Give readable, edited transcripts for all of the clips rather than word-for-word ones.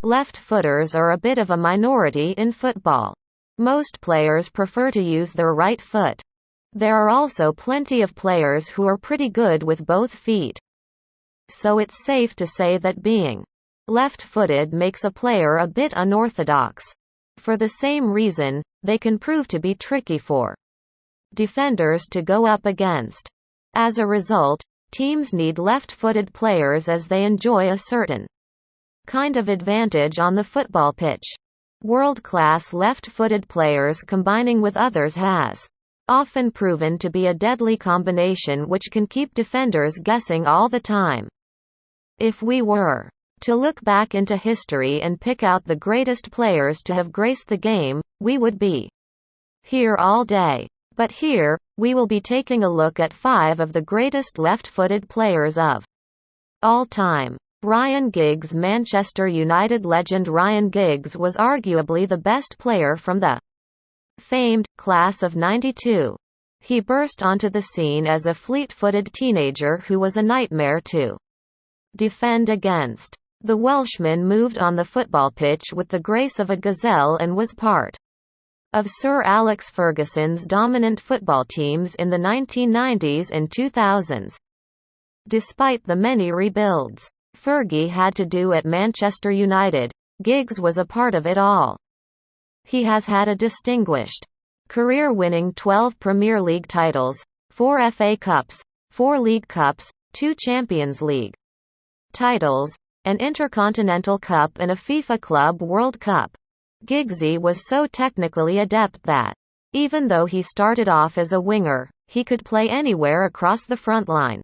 Left-footers are a bit of a minority in football. Most players prefer to use their right foot. There are also plenty of players who are pretty good with both feet. So it's safe to say that being left-footed makes a player a bit unorthodox. For the same reason, they can prove to be tricky for defenders to go up against. As a result, teams need left-footed players as they enjoy a certain kind of advantage on the football pitch. World-class left-footed players combining with others has often proven to be a deadly combination which can keep defenders guessing all the time. If we were to look back into history and pick out the greatest players to have graced the game, we would be here all day. But here, we will be taking a look at 5 of the greatest left-footed players of all time. Ryan Giggs. Manchester United legend Ryan Giggs was arguably the best player from the famed class of '92. He burst onto the scene as a fleet-footed teenager who was a nightmare to defend against. The Welshman moved on the football pitch with the grace of a gazelle and was part of Sir Alex Ferguson's dominant football teams in the 1990s and 2000s. Despite the many rebuilds Fergie had to do at Manchester United, Giggs was a part of it all. He has had a distinguished career, winning 12 Premier League titles, 4 FA Cups, 4 League Cups, 2 Champions League titles, an Intercontinental Cup and a FIFA Club World Cup. Giggsy was so technically adept that, even though he started off as a winger, he could play anywhere across the front line.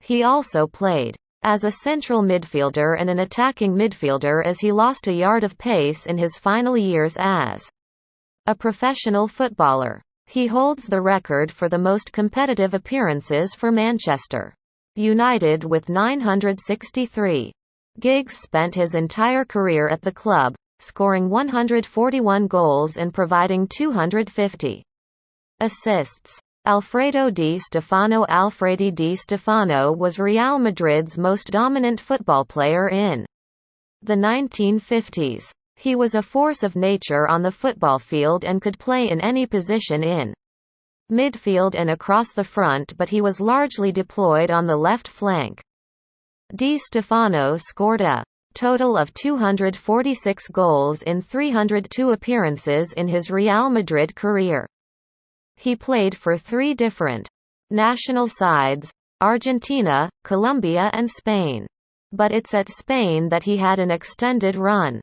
He also played as a central midfielder and an attacking midfielder as he lost a yard of pace in his final years as a professional footballer. He holds the record for the most competitive appearances for Manchester United with 963. Giggs spent his entire career at the club, scoring 141 goals and providing 250 assists. Alfredo Di Stefano. Alfredi Di Stefano was Real Madrid's most dominant football player in the 1950s. He was a force of nature on the football field and could play in any position in midfield and across the front, but he was largely deployed on the left flank. Di Stefano scored a total of 246 goals in 302 appearances in his Real Madrid career. He played for 3 different national sides: Argentina, Colombia and Spain. But it's at Spain that he had an extended run,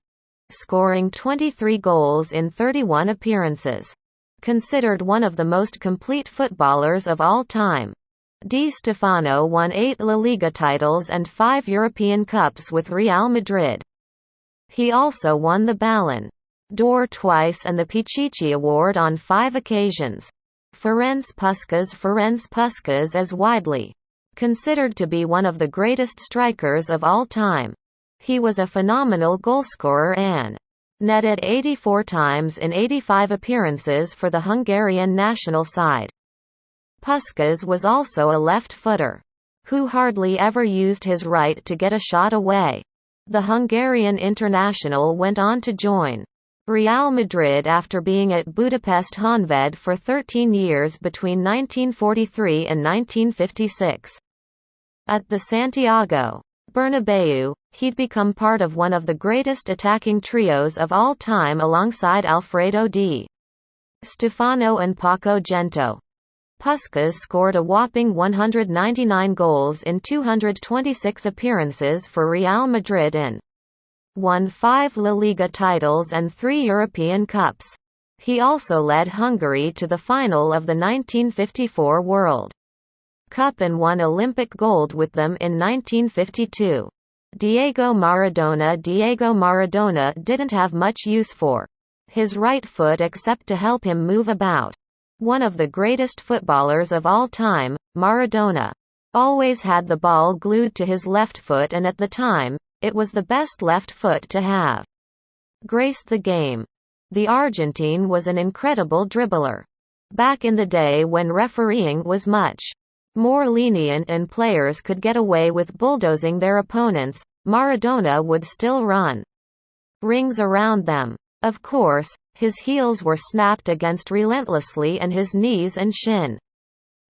scoring 23 goals in 31 appearances. Considered one of the most complete footballers of all time, Di Stefano won 8 La Liga titles and 5 European Cups with Real Madrid. He also won the Ballon d'Or twice and the Pichichi Award on 5 occasions. Ferenc Puskás is widely considered to be one of the greatest strikers of all time. He was a phenomenal goalscorer and netted 84 times in 85 appearances for the Hungarian national side. Puskás was also a left-footer who hardly ever used his right to get a shot away. The Hungarian international went on to join Real Madrid after being at Budapest Honvéd for 13 years between 1943 and 1956. At the Santiago Bernabéu, he'd become part of one of the greatest attacking trios of all time alongside Alfredo Di Stefano and Paco Gento. Puskás scored a whopping 199 goals in 226 appearances for Real Madrid and won 5 La Liga titles and 3 European Cups. He also led Hungary to the final of the 1954 World Cup and won Olympic gold with them in 1952. Diego Maradona didn't have much use for his right foot except to help him move about. One of the greatest footballers of all time, Maradona always had the ball glued to his left foot, and at the time, it was the best left foot to have graced the game. The Argentine was an incredible dribbler. Back in the day when refereeing was much more lenient and players could get away with bulldozing their opponents, Maradona would still run rings around them. Of course, his heels were snapped against relentlessly and his knees and shin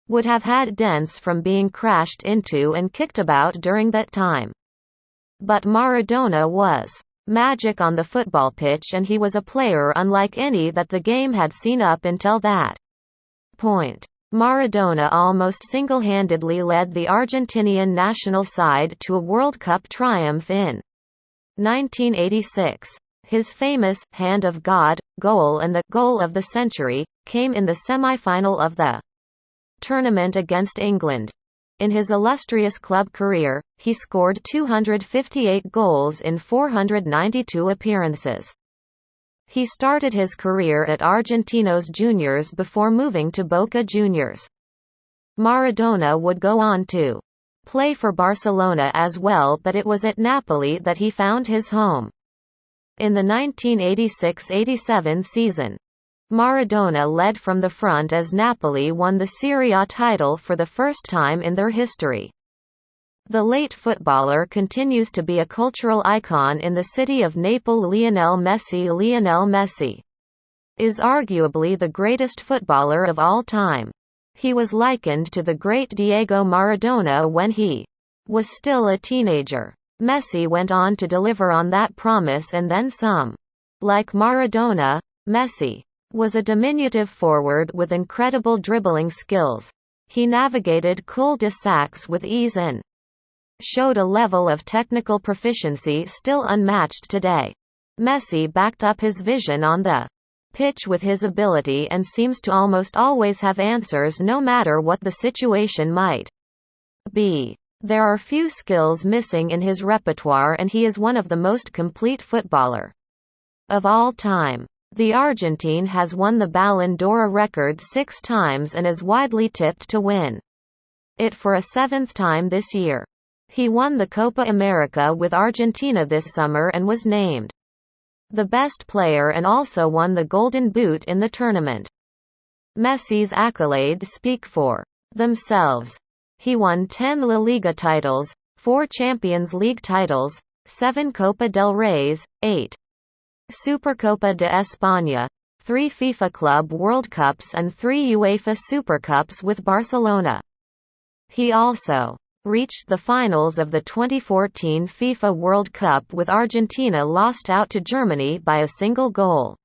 would have had dents from being crashed into and kicked about during that time. But Maradona was magic on the football pitch, and he was a player unlike any that the game had seen up until that point. Maradona almost single-handedly led the Argentinian national side to a World Cup triumph in 1986. His famous "Hand of God" goal and the "goal of the century" came in the semi-final of the tournament against England. In his illustrious club career, he scored 258 goals in 492 appearances. He started his career at Argentinos Juniors before moving to Boca Juniors. Maradona would go on to play for Barcelona as well, but it was at Napoli that he found his home. In the 1986–87 season, Maradona led from the front as Napoli won the Serie A title for the first time in their history. The late footballer continues to be a cultural icon in the city of Naples. Lionel Messi is arguably the greatest footballer of all time. He was likened to the great Diego Maradona when he was still a teenager. Messi went on to deliver on that promise and then some. Like Maradona, Messi was a diminutive forward with incredible dribbling skills. He navigated cul-de-sacs with ease and showed a level of technical proficiency still unmatched today. Messi backed up his vision on the pitch with his ability and seems to almost always have answers no matter what the situation might be. There are few skills missing in his repertoire, and he is one of the most complete footballer of all time. The Argentine has won the Ballon d'Or record 6 times and is widely tipped to win it for a 7th time this year. He won the Copa America with Argentina this summer and was named the best player and also won the Golden Boot in the tournament. Messi's accolades speak for themselves. He won 10 La Liga titles, 4 Champions League titles, 7 Copa del Reys, 8 Supercopa de España, 3 FIFA Club World Cups and 3 UEFA Super Cups with Barcelona. He also reached the finals of the 2014 FIFA World Cup with Argentina lost out to Germany by a single goal.